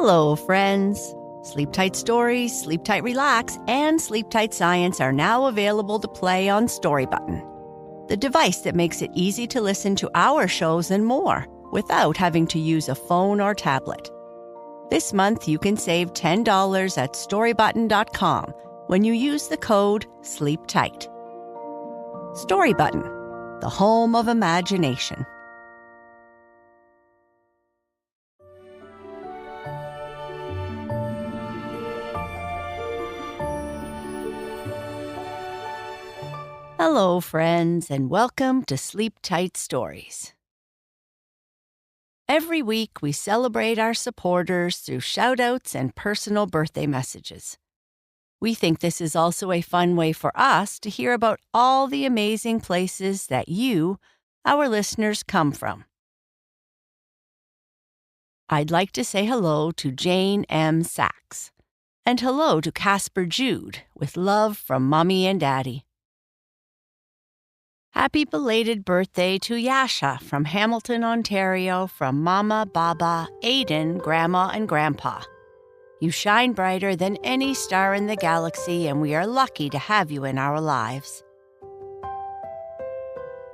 Hello, friends. Sleep Tight Stories, Sleep Tight Relax, and Sleep Tight Science are now available to play on Story Button, the device that makes it easy to listen to our shows and more without having to use a phone or tablet. This month, you can save $10 at storybutton.com when you use the code SLEEPTIGHT. Story Button, the home of imagination. Hello, friends, and welcome to Sleep Tight Stories. Every week, we celebrate our supporters through shout-outs and personal birthday messages. We think this is also a fun way for us to hear about all the amazing places that you, our listeners, come from. I'd like to say hello to Jane M. Sachs, and hello to Casper Jude, with love from Mommy and Daddy. Happy belated birthday to Yasha from Hamilton, Ontario, from Mama, Baba, Aiden, Grandma, and Grandpa. You shine brighter than any star in the galaxy, and we are lucky to have you in our lives.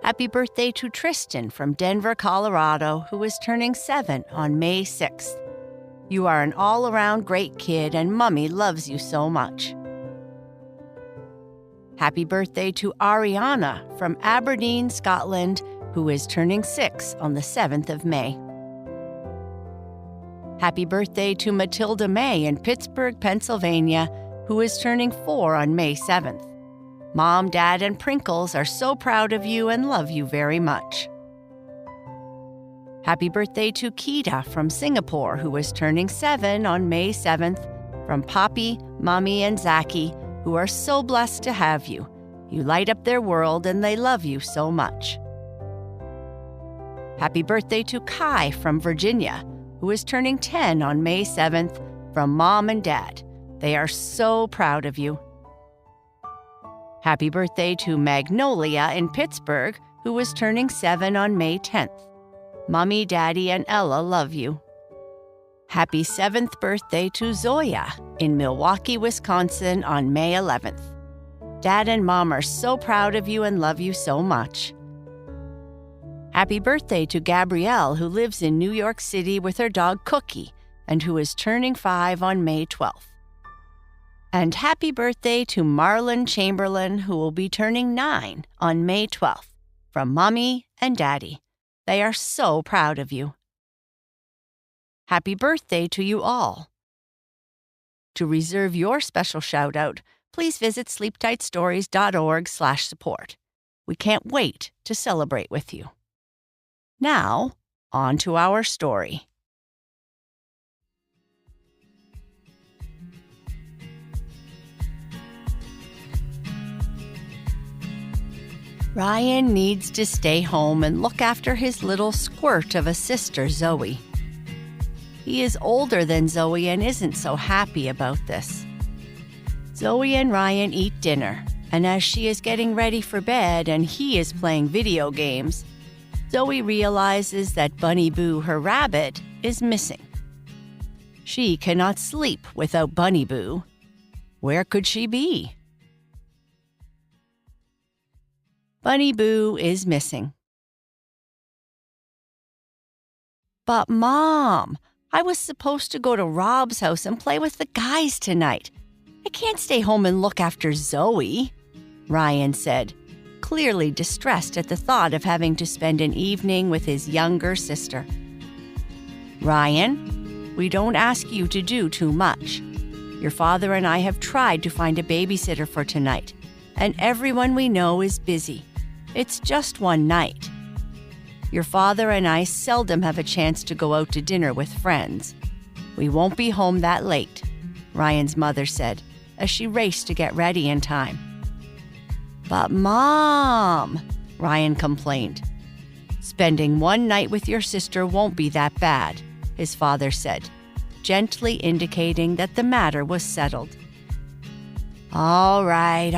Happy birthday to Tristan from Denver, Colorado, who is turning 7 on May 6th. You are an all-around great kid, and Mummy loves you so much. Happy birthday to Ariana from Aberdeen, Scotland, who is turning 6 on the 7th of May. Happy birthday to Matilda May in Pittsburgh, Pennsylvania, who is turning 4 on May 7th. Mom, Dad, and Prinkles are so proud of you and love you very much. Happy birthday to Kita from Singapore, who is turning 7 on May 7th, from Poppy, Mommy, and Zachy, who are so blessed to have you. You light up their world and they love you so much. Happy birthday to Kai from Virginia, who is turning 10 on May 7th, from Mom and Dad. They are so proud of you. Happy birthday to Magnolia in Pittsburgh, who is turning 7 on May 10th. Mommy, Daddy, and Ella love you. Happy 7th birthday to Zoya in Milwaukee, Wisconsin on May 11th. Dad and Mom are so proud of you and love you so much. Happy birthday to Gabrielle, who lives in New York City with her dog Cookie and who is turning 5 on May 12th. And happy birthday to Marlon Chamberlain, who will be turning 9 on May 12th, from Mommy and Daddy. They are so proud of you. Happy birthday to you all. To reserve your special shout-out, please visit sleeptightstories.org/support. We can't wait to celebrate with you. Now, on to our story. Ryan needs to stay home and look after his little squirt of a sister, Zoe. He is older than Zoe and isn't so happy about this. Zoe and Ryan eat dinner, and as she is getting ready for bed and he is playing video games, Zoe realizes that Bunny Boo, her rabbit, is missing. She cannot sleep without Bunny Boo. Where could she be? Bunny Boo is missing. But Mom, I was supposed to go to Rob's house and play with the guys tonight. I can't stay home and look after Zoe, Ryan said, clearly distressed at the thought of having to spend an evening with his younger sister. Ryan, we don't ask you to do too much. Your father and I have tried to find a babysitter for tonight, and everyone we know is busy. It's just one night. Your father and I seldom have a chance to go out to dinner with friends. We won't be home that late, Ryan's mother said, as she raced to get ready in time. But Mom, Ryan complained. Spending one night with your sister won't be that bad, his father said, gently indicating that the matter was settled. All right,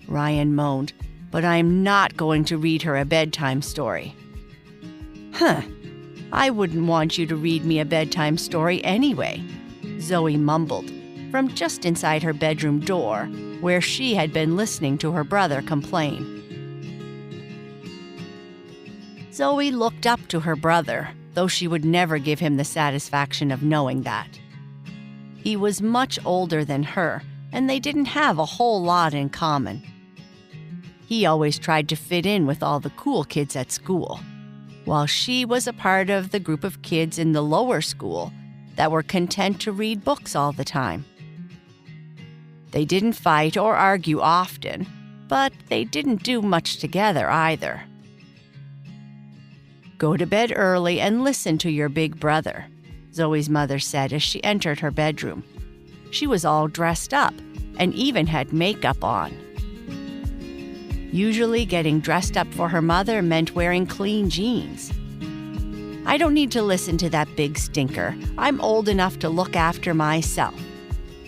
Ryan moaned, but I'm not going to read her a bedtime story. I wouldn't want you to read me a bedtime story anyway, Zoe mumbled from just inside her bedroom door, where she had been listening to her brother complain. Zoe looked up to her brother, though she would never give him the satisfaction of knowing that. He was much older than her, and they didn't have a whole lot in common. He always tried to fit in with all the cool kids at school, while she was a part of the group of kids in the lower school that were content to read books all the time. They didn't fight or argue often, but they didn't do much together either. "Go to bed early and listen to your big brother," Zoe's mother said as she entered her bedroom. She was all dressed up and even had makeup on. Usually getting dressed up for her mother meant wearing clean jeans. "I don't need to listen to that big stinker. I'm old enough to look after myself,"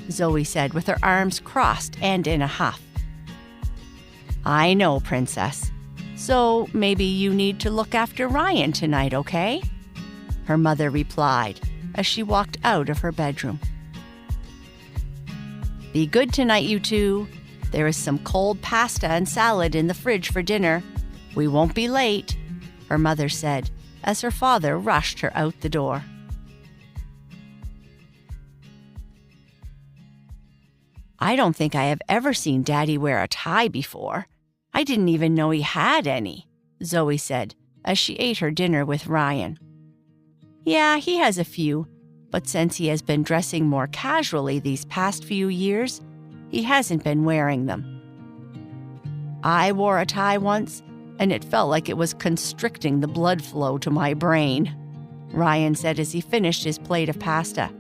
Zoe said with her arms crossed and in a huff. "I know, Princess. So maybe you need to look after Ryan tonight, okay?" her mother replied as she walked out of her bedroom. "Be good tonight, you two. There is some cold pasta and salad in the fridge for dinner. We won't be late," her mother said as her father rushed her out the door. "I don't think I have ever seen Daddy wear a tie before. I didn't even know he had any," Zoe said as she ate her dinner with Ryan. "Yeah, he has a few, but since he has been dressing more casually these past few years, he hasn't been wearing them. I wore a tie once, and it felt like it was constricting the blood flow to my brain," Ryan said as he finished his plate of pasta.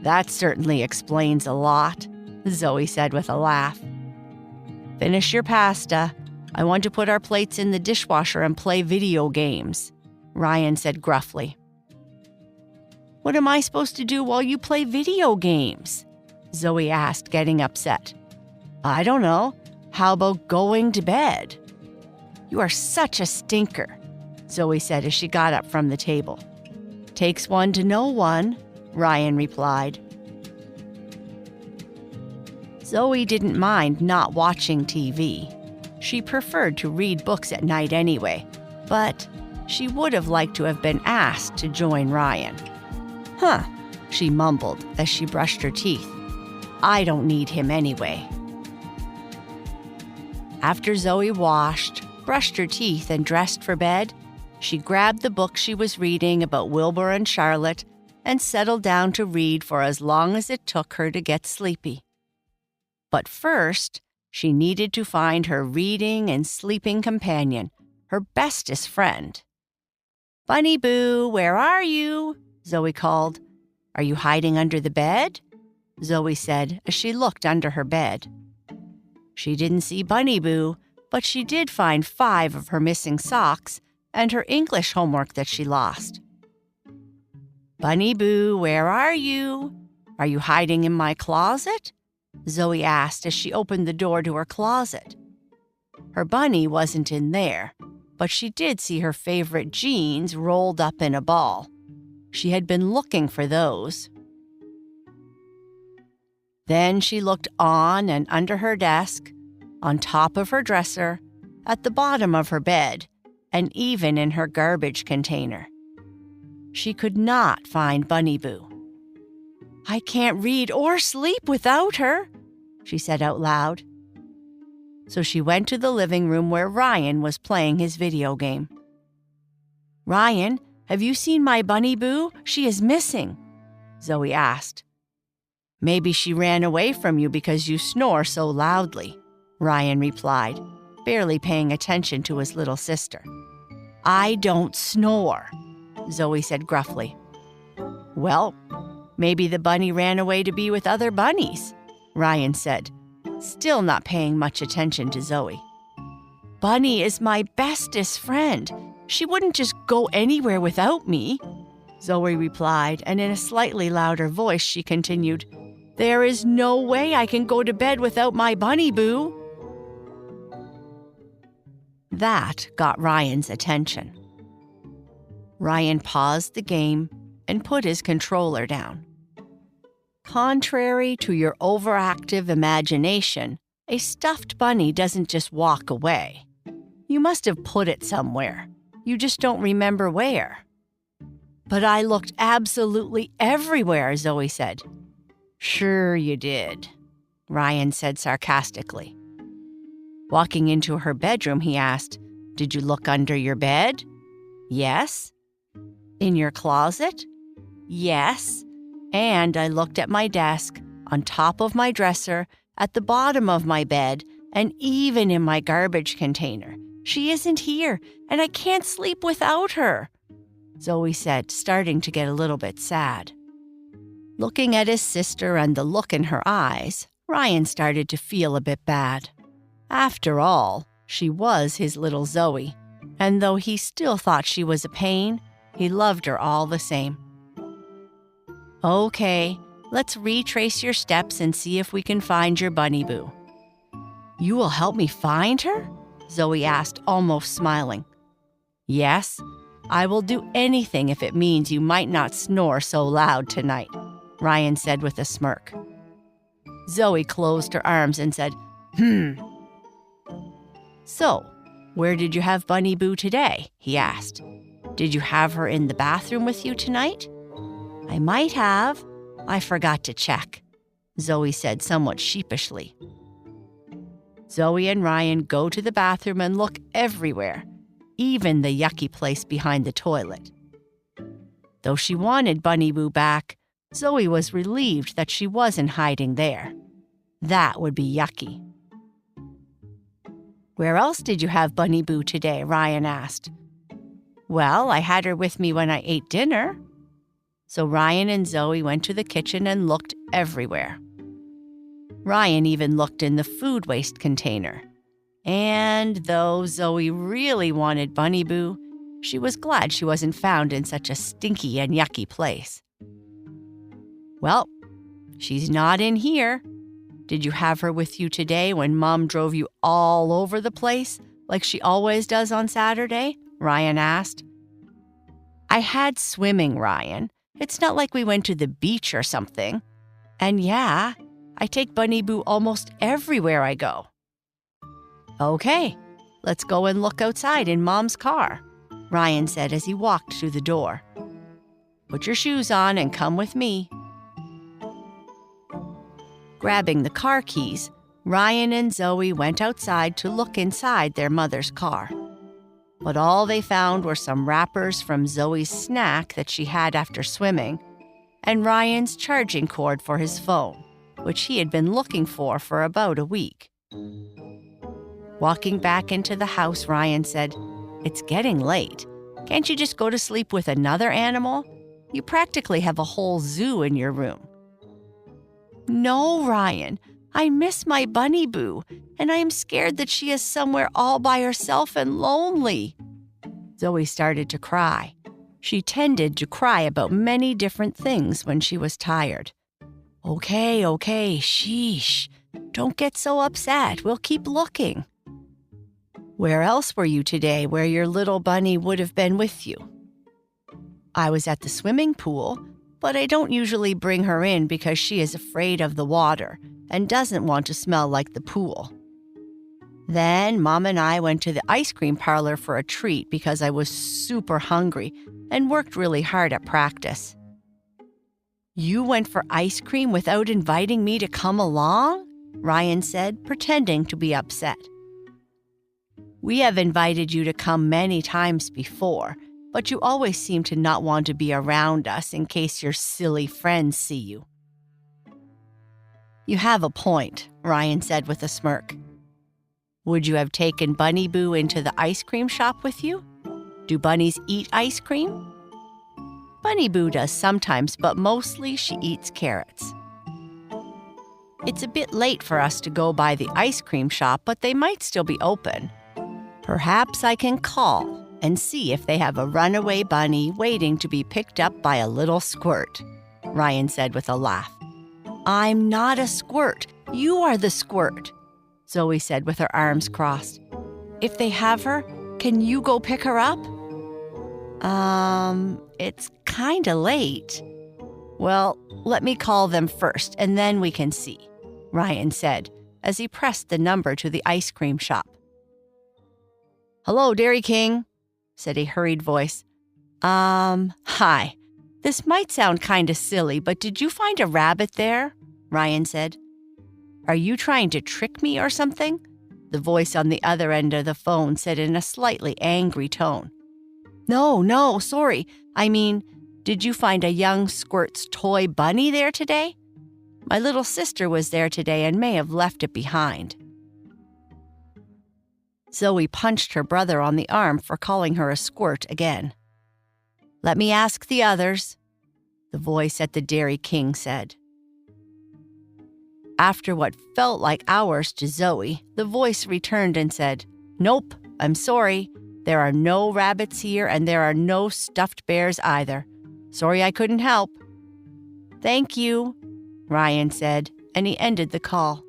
"That certainly explains a lot," Zoe said with a laugh. "Finish your pasta. I want to put our plates in the dishwasher and play video games," Ryan said gruffly. "What am I supposed to do while you play video games?" Zoe asked, getting upset. "I don't know. How about going to bed?" "You are such a stinker," Zoe said as she got up from the table. "Takes one to know one," Ryan replied. Zoe didn't mind not watching TV. She preferred to read books at night anyway, but she would have liked to have been asked to join Ryan. "Huh," she mumbled as she brushed her teeth. "I don't need him anyway." After Zoe washed, brushed her teeth, and dressed for bed, she grabbed the book she was reading about Wilbur and Charlotte and settled down to read for as long as it took her to get sleepy. But first, she needed to find her reading and sleeping companion, her bestest friend. "Bunny Boo, where are you?" Zoe called. "Are you hiding under the bed?" Zoe said as she looked under her bed. She didn't see Bunny Boo, but she did find 5 of her missing socks and her English homework that she lost. "Bunny Boo, where are you? Are you hiding in my closet?" Zoe asked as she opened the door to her closet. Her bunny wasn't in there, but she did see her favorite jeans rolled up in a ball. She had been looking for those. Then she looked on and under her desk, on top of her dresser, at the bottom of her bed, and even in her garbage container. She could not find Bunny Boo. "I can't read or sleep without her," she said out loud. So she went to the living room where Ryan was playing his video game. "Ryan, have you seen my Bunny Boo? She is missing," Zoe asked. "Maybe she ran away from you because you snore so loudly," Ryan replied, barely paying attention to his little sister. "I don't snore," Zoe said gruffly. "Well, maybe the bunny ran away to be with other bunnies," Ryan said, still not paying much attention to Zoe. "Bunny is my bestest friend. She wouldn't just go anywhere without me," Zoe replied, and in a slightly louder voice she continued, "There is no way I can go to bed without my Bunny Boo." That got Ryan's attention. Ryan paused the game and put his controller down. Contrary to your overactive imagination, a stuffed bunny doesn't just walk away. You must have put it somewhere. You just don't remember where. But I looked absolutely everywhere, Zoe said. Sure you did, Ryan said sarcastically. Walking into her bedroom, he asked, Did you look under your bed? Yes. In your closet? Yes. And I looked at my desk, on top of my dresser, at the bottom of my bed, and even in my garbage container. She isn't here, and I can't sleep without her, Zoe said, starting to get a little bit sad. Looking at his sister and the look in her eyes, Ryan started to feel a bit bad. After all, she was his little Zoe, and though he still thought she was a pain, he loved her all the same. Okay, let's retrace your steps and see if we can find your bunny boo. You will help me find her? Zoe asked, almost smiling. Yes, I will do anything if it means you might not snore so loud tonight, Ryan said with a smirk. Zoe closed her arms and said, So, where did you have Bunny Boo today? He asked. Did you have her in the bathroom with you tonight? I might have. I forgot to check, Zoe said somewhat sheepishly. Zoe and Ryan go to the bathroom and look everywhere, even the yucky place behind the toilet. Though she wanted Bunny Boo back, Zoe was relieved that she wasn't hiding there. That would be yucky. Where else did you have Bunny Boo today? Ryan asked. Well, I had her with me when I ate dinner. So Ryan and Zoe went to the kitchen and looked everywhere. Ryan even looked in the food waste container. And though Zoe really wanted Bunny Boo, she was glad she wasn't found in such a stinky and yucky place. Well, she's not in here. Did you have her with you today when Mom drove you all over the place, like she always does on Saturday? Ryan asked. I had swimming, Ryan. It's not like we went to the beach or something. And yeah, I take Bunny Boo almost everywhere I go. Okay, let's go and look outside in Mom's car, Ryan said as he walked through the door. Put your shoes on and come with me. Grabbing the car keys, Ryan and Zoe went outside to look inside their mother's car. But all they found were some wrappers from Zoe's snack that she had after swimming, and Ryan's charging cord for his phone, which he had been looking for about a week. Walking back into the house, Ryan said, It's getting late. Can't you just go to sleep with another animal? You practically have a whole zoo in your room. No, Ryan. I miss my Bunny Boo, and I am scared that she is somewhere all by herself and lonely. Zoe started to cry. She tended to cry about many different things when she was tired. Okay, sheesh. Don't get so upset. We'll keep looking. Where else were you today where your little bunny would have been with you? I was at the swimming pool, but I don't usually bring her in because she is afraid of the water and doesn't want to smell like the pool. Then Mom and I went to the ice cream parlor for a treat because I was super hungry and worked really hard at practice. You went for ice cream without inviting me to come along? Ryan said, pretending to be upset. We have invited you to come many times before, but you always seem to not want to be around us in case your silly friends see you. You have a point, Ryan said with a smirk. Would you have taken Bunny Boo into the ice cream shop with you? Do bunnies eat ice cream? Bunny Boo does sometimes, but mostly she eats carrots. It's a bit late for us to go by the ice cream shop, but they might still be open. Perhaps I can call and see if they have a runaway bunny waiting to be picked up by a little squirt, Ryan said with a laugh. I'm not a squirt. You are the squirt, Zoe said with her arms crossed. If they have her, can you go pick her up? It's kinda late." "Well, let me call them first, and then we can see," Ryan said as he pressed the number to the ice cream shop. "Hello, Dairy King," said a hurried voice. Hi. This might sound kinda silly, but did you find a rabbit there?" Ryan said. "Are you trying to trick me or something?" the voice on the other end of the phone said in a slightly angry tone. No, sorry. I mean, did you find a young squirt's toy bunny there today? My little sister was there today and may have left it behind." Zoe punched her brother on the arm for calling her a squirt again. "Let me ask the others," the voice at the Dairy King said. After what felt like hours to Zoe, the voice returned and said, "Nope, I'm sorry. There are no rabbits here and there are no stuffed bears either. Sorry I couldn't help." "Thank you," Ryan said, and he ended the call.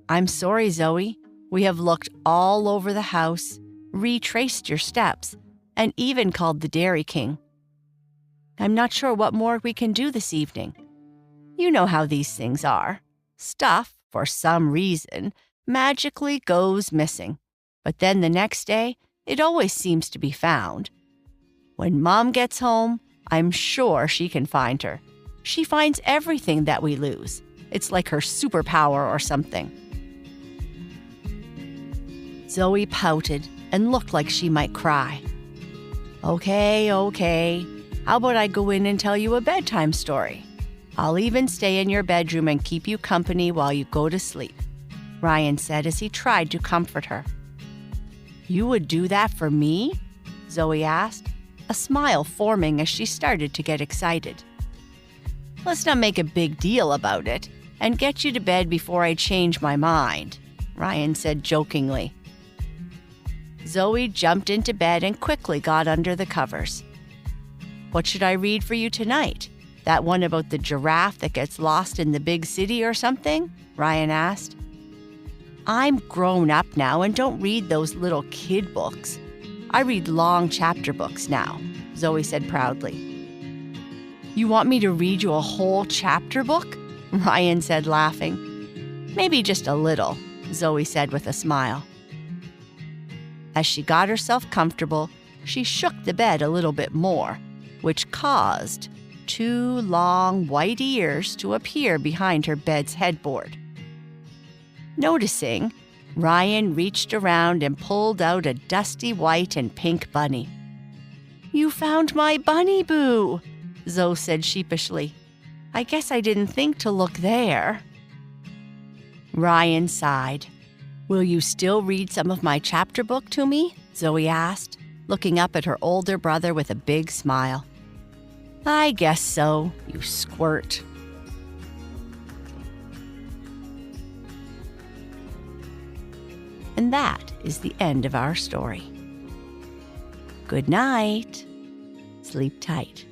"I'm sorry, Zoe. We have looked all over the house, retraced your steps, and even called the Dairy King. I'm not sure what more we can do this evening. You know how these things are. Stuff, for some reason, magically goes missing. But then the next day, it always seems to be found. When Mom gets home, I'm sure she can find her. She finds everything that we lose. It's like her superpower or something." Zoe pouted and looked like she might cry. Okay. How about I go in and tell you a bedtime story? I'll even stay in your bedroom and keep you company while you go to sleep," Ryan said as he tried to comfort her. "You would do that for me?" Zoe asked, a smile forming as she started to get excited. "Let's not make a big deal about it and get you to bed before I change my mind," Ryan said jokingly. Zoe jumped into bed and quickly got under the covers. "What should I read for you tonight? That one about the giraffe that gets lost in the big city or something?" Ryan asked. "I'm grown up now and don't read those little kid books. I read long chapter books now," Zoe said proudly. "You want me to read you a whole chapter book?" Ryan said, laughing. "Maybe just a little," Zoe said with a smile. As she got herself comfortable, she shook the bed a little bit more, which caused 2 long white ears to appear behind her bed's headboard. Noticing, Ryan reached around and pulled out a dusty white and pink bunny. "You found my bunny, Boo," Zoe said sheepishly. "I guess I didn't think to look there." Ryan sighed. "Will you still read some of my chapter book to me?" Zoe asked, looking up at her older brother with a big smile. "I guess so, you squirt." And that is the end of our story. Good night. Sleep tight.